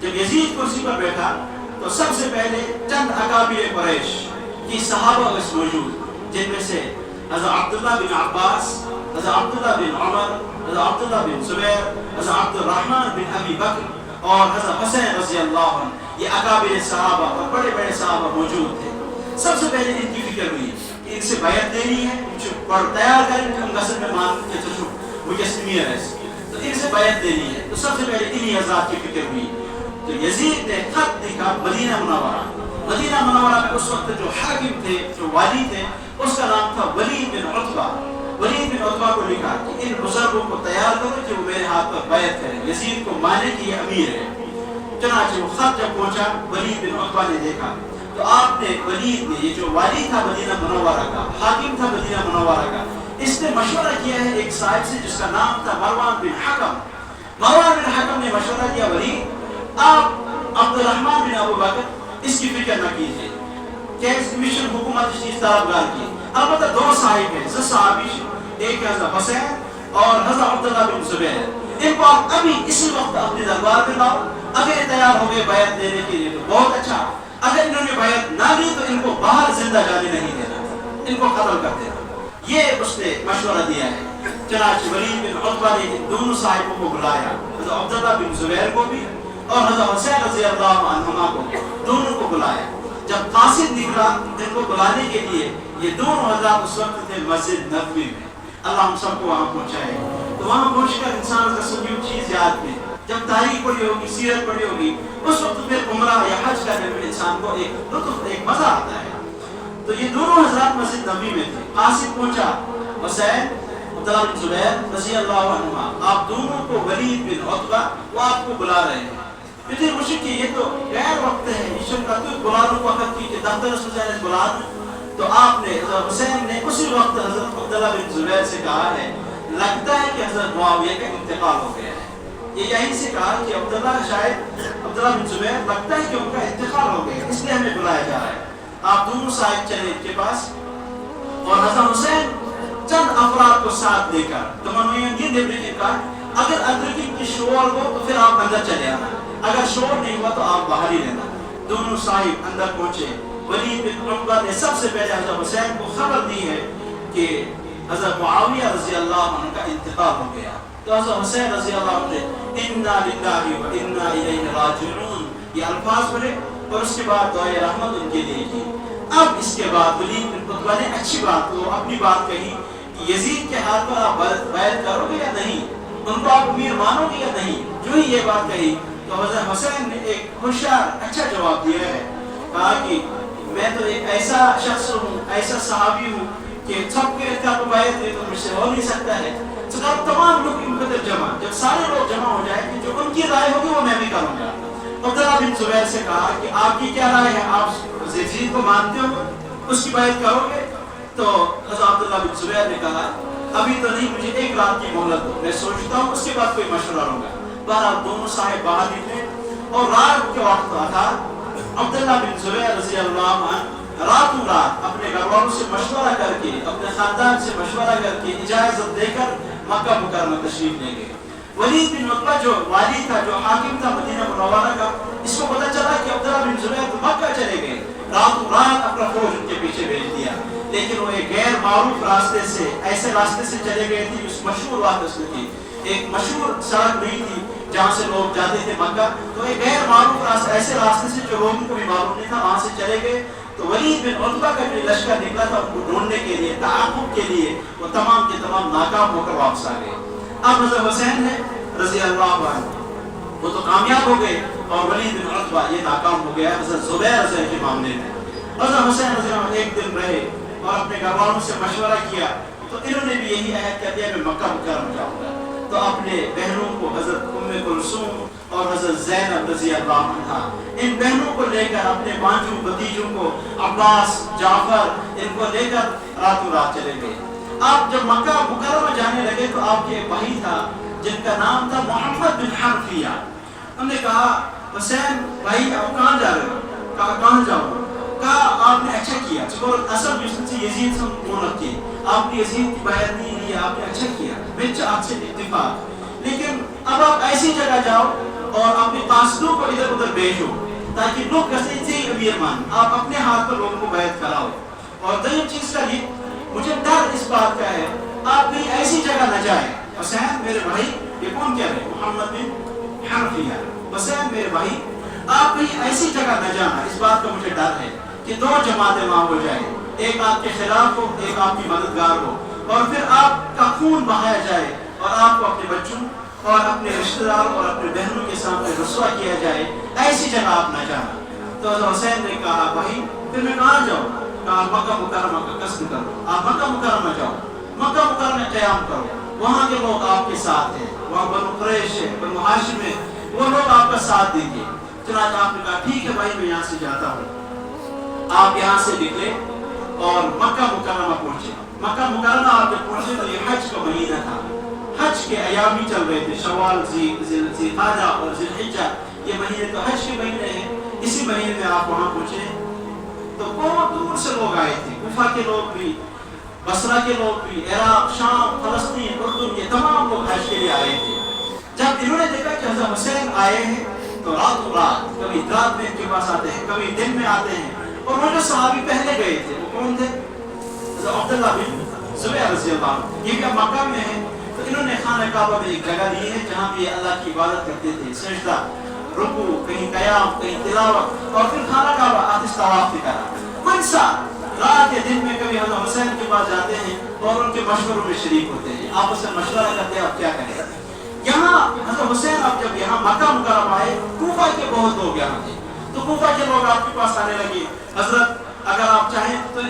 جب یزید کرسی پر بیٹھا تو سب سے پہلے چند اکابر قریش کی صحابہ اس موجود، جن میں سے حضرت عبداللہ بن عباس، حضرت عبداللہ بن عمر، حضرت عبداللہ بن زبیر، حضرت عبد الرحمن بن ابی بکر اور حضرت حسین رضی اللہ عنہ، یہ اکابر صحابہ اور بڑے بڑے صحابہ موجود تھے۔ سب سے پہلے ان کی فکر ہوئی کہ ان سے بیعت لینی ہے، پر تیار کریں کہ ہم غسل میں مان کے مجسمیہ ہے، تو ان سے بیعت لینی ہے۔ تو سب سے پہلے انہی حضرات کی فکر ہوئی۔ تو یزید نے خط لکھا مدینہ منورہ۔ مدینہ منورہ میں اس وقت جو حاکم تھے، جو والی تھے، اس کا نام تھا ولید بن عتبہ۔ ولید بن عتبہ کو لکھا کہ ان بزرگوں کو تیار کرو کہ وہ میرے ہاتھ پر بیعت کریں، یزید کو مانے کہ یہ امیر ہے۔ چنانچہ وہ خط جب پہنچا، ولید بن عتبہ نے دیکھا تو آپ نے، ولید نے، یہ جو والی تھا مدینہ منورہ کا، حاکم تھا مدینہ منورہ کا، اس نے مشورہ کیا ہے ایک صاحب سے جس کا نام تھا مروان بن حکم۔ مروان بن حکم نے مشورہ دیا، ولید آپ عبد الرحمن بن ابو بکر اس کی فکر نہ کیجیے کہ اس مشن حکومت اس طرفدار کی۔ البتہ دو صاحب ہیں، صحابی، ایک حضرت حسین اور حضرت عبداللہ بن زبیر، ان کو آپ ابھی اسی وقت اپنے دربار میں لاؤ۔ اگر یہ تیار ہو گئے بیعت دینے کے لیے تو بہت اچھا، اگر انہوں نے بیعت نہ لی تو ان کو باہر زندہ جانے نہیں دینا، ان کو قتل کر دینا۔ یہ اس نے مشورہ دیا ہے۔ چنانچہ ولید بن عتبہ نے ان دونوں صاحبوں کو بلایا، حضرت عبداللہ بن زبیر کو بھی اور حضرت حسین رضی اللہ عنہما کو، دونوں کو بلایا۔ جب قاصد نکلا ان کو بلانے کے لیے، یہ دونوں حضرات اس وقت تھے مسجد نبوی میں۔ اللہ ہم سب کو وہاں پہنچائے۔ تو وہاں پہنچ کر انسان کا سنی چیز یاد میں، جب تاریخ پڑھی ہوگی، سیرت پڑھی ہوگی، اس وقت پھر عمرہ یا حج کرنے میں انسان کو ایک لطف، ایک مزہ آتا ہے۔ تو یہ دونوں حضرات مسجد نبوی میں تھے۔ قاصد پہنچا، حسین عبداللہ بن زبیر رضی اللہ عنہما، آپ دونوں کو ولید بن عتبہ وہ آپ کو بلا رہے ہیں۔ پھر مشک یہ تو غیر وقت ہے، یہ شب کا تو بلا لوں وقت کی کہ دفتر حسین بلا دوں۔ تو آپ نے، حضرت حسین نے اسی وقت حضرت عبداللہ بن زبیر سے کہا ہے، لگتا ہے کہ حضرت معاویہ کا انتقال ہو گیا ہے۔ یہ یہیں سے کہا کہ عبداللہ، شاید عبداللہ بن زبیر، لگتا ہے کہ ان کا انتقال ہو گیا، اس لیے ہمیں بلایا جا رہا ہے۔ آپ دونوں صاحب چلے ان کے پاس، اور حضرت حسین چند افراد کو ساتھ لے کر تمام یہ نیبری کا، اگر اندر کی شور ہو تو پھر آپ اندر چلے آنا، اگر شور نہیں ہوا تو آپ باہر ہی رہنا۔ دونوں صاحب اندر پہنچے۔ ولید بن عتبہ نے سب سے پہلے حضرت حسین کو خبر دی ہے کہ حضرت معاویہ رضی اللہ عنہ کا انتقال ہو گیا۔ تو حضرت حسین رضی اللہ عنہ نے انا للہ و انا الیہ راجعون یہ الفاظ پڑھے اور اس کے بعد دعائے رحمت ان کے لیے کی۔ اب اس کے بعد ولید بن عتبہ نے اچھی بات کو، اپنی بات کہی کہ یزید کے ہاتھ پر آپ بیعت کرو گے یا نہیں، ان کو آپ امیر مانو گے یا نہیں۔ جو ہی یہ بات کہی تو حضرت حسین نے ایک ہوشیار اچھا جواب دیا ہے، کہا کہ میں تو ایک ایسا شخص ہوں، ایسا صحابی ہوں کہ سب کے اختیار کو بیعت دے تو مجھ سے ہو نہیں سکتا ہے۔ تمام لوگ ان قدر جمع، جب سارے لوگ جمع ہو جائیں کہ جو ان کی رائے ہوگی وہ میں بھی کروں گا۔ عبداللہ بن زبیر سے کہا کہ آپ کی کیا رائے ہے، آپ یزید کو مانتے ہو، اس کی بیعت کرو گے؟ تو حضرت عبداللہ بن زبیر نے کہا ابھی تو نہیں، مجھے ایک رات کی مہلت دو، میں سوچتا ہوں، اس کے بعد کوئی مشورہ لوں گا۔ بہرحال دونوں صاحب باہر نکلے اور رات کے وقت تھا۔ عبداللہ بن زبیر رضی اللہ عنہ راتوں رات اپنے گھر والوں سے مشورہ کر کے، اپنے خاندان سے مشورہ کر کے، اجازت دے کر مکہ مکرمہ تشریف لے گئے۔ ولید بن عتبہ جو والی تھا، جو حاکم تھا مدینہ منورہ کا، اس کو پتہ چلا کہ عبداللہ بن زبیر تو مکہ چلے گئے، راتوں رات اپنا فوج ان کے پیچھے بھیج دیا۔ لیکن وہ ایک غیر معروف راستے سے، ایسے راستے سے چلے گئے تھے، اس مشہور بات اس کی، ایک مشہور سڑک نہیں تھی جہاں سے لوگ جاتے تھے مکہ، تو ایک غیر معروف راستے، ایسے راستے سے جو لوگوں کو بھی معلوم نہیں تھا، وہاں سے چلے گئے۔ تو ولید بن عتبہ کا جو لشکر نکلا تھا ان کو ڈھونڈنے کے لیے، تعاقب کے لیے، وہ تمام کے تمام ناکام ہو کر واپس آ گئے۔ اب حضرت حسین ہے رضی اللہ عنہ، وہ تو کامیاب ہو گئے اور ولید بن عتبہ یہ ناکام ہو گیا حضرت زبیر رضی کے معاملے میں۔ حضرت حسین رضی اللہ عنہ ایک دن رہے اور اپنے گھر والوں سے مشورہ کیا، تو انہوں نے بھی یہی عہد کر دیا میں مکہ مکرمہ جاؤں گا۔ تو اپنے بہنوں کو، حضرت ام کلثوم اور حضرت زینب رضی اللہ عنہا، ان بہنوں کو لے کر، اپنے بانجو بھتیجوں کو، عباس، جعفر، ان کو لے کر راتوں رات چلے گئے۔ آپ جب مکہ مکرمہ جانے لگے تو آپ کے ایک بھائی تھا جن کا نام تھا محمد بن حنفیہ۔ ہم نے کہا حسین بھائی آپ کہاں جا رہے ہو؟ کہا کہاں جاؤ؟ کہا آپ نے اچھا کیا، اصل جس سے یزید سے مونت کی، آپ نے یزید کی بیعت نہیں لی، آپ نے اچھا کیا، بچ آپ سے اتفاق، لیکن اب آپ ایسی جگہ جاؤ اور اپنے قاصدوں کو ادھر ادھر بھیجو تاکہ لوگ کہتے تھے امیر مان آپ اپنے ہاتھ پر لوگوں کو بیعت کراؤ. اور دوسری چیز کا یہ مجھے ڈر اس بات کا ہے آپ کہیں ایسی جگہ نہ جائیں. حسین میرے بھائی یہ کون کہہ رہے محمد بن حنفیہ حسین میرے بھائی آپ کہیں ایسی جگہ نہ جانا. اس بات کا مجھے ڈر ہے کہ دو جماعتیں وہاں ہو جائیں ایک آپ کے خلاف ہو ایک آپ کی مددگار ہو اور پھر آپ کا خون بہایا جائے اور آپ کو اپنے بچوں اور اپنے رشتہ داروں اور اپنے بہنوں کے سامنے رسوا کیا جائے. ایسی جگہ آپ نہ جانا. تو حسین نے کہا بھائی پھر میں کہاں جاؤں؟ کہا مکہ مکرمہ کا قصد کرو. آپ مکہ مکرمہ جاؤ مکہ مکرمہ قیام کرو. وہاں کے لوگ آپ کے ساتھ ہیں وہاں بنو قریش ہے بنو ہاشم ہے وہ لوگ آپ کا ساتھ دیں گے. چنانچہ آپ نے کہا ٹھیک ہے بھائی میں یہاں سے جاتا ہوں. آپ یہاں سے نکلے اور مکہ مکرمہ پہنچے. مکہ مکرمہ آپ جب پہنچے تو یہ حج کا مہینہ تھا. حج کے ایام ہی چل رہے تھے شوال ذی قعدہ اور ذی الحجہ یہ مہینے تو حج کے مہینے ہیں. اسی مہینے میں آپ وہاں پہنچے تو بہت دور سے لوگ آئے تھے. کوفہ کے لوگ بھی بصرہ کے لوگ بھی عراق شام فلسطین اردن یہ تمام لوگ حج کے لیے آئے تھے. جب انہوں نے دیکھا کہ حضرت حسین آئے ہیں تو راتوں رات کبھی رات میں ان کے پاس آتے ہیں کبھی دن میں آتے ہیں. اور وہ جو صحابی پہلے گئے تھے وہ کون تھے؟ حضرت عبداللہ بن زبیر رضی اللہ عنہ. یہ بھی اب مکہ میں ہیں تو انہوں نے خانہ کعبہ میں ایک جگہ لی ہے جہاں پہ اللہ کی عبادت کرتے تھے. سجدہ رکوع کہیں قیام کہیں تلاوت اور پھر خانہ کعبہ آتش طواف بھی کرا. منسا رات کے دن میں کبھی حضرت حسین کے پاس جاتے ہیں اور ان کے مشوروں میں شریک ہوتے ہیں. آپ سے مشورہ کرتے ہیں آپ کیا کریں. یہاں حضرت حسین اب جب یہاں مکہ مکرمہ آئے کوفہ کے بہت لوگ یہاں تھے تو کوفہ کے لوگ آپ کے پاس آنے لگے. حضرت اگر آپ چاہیں تو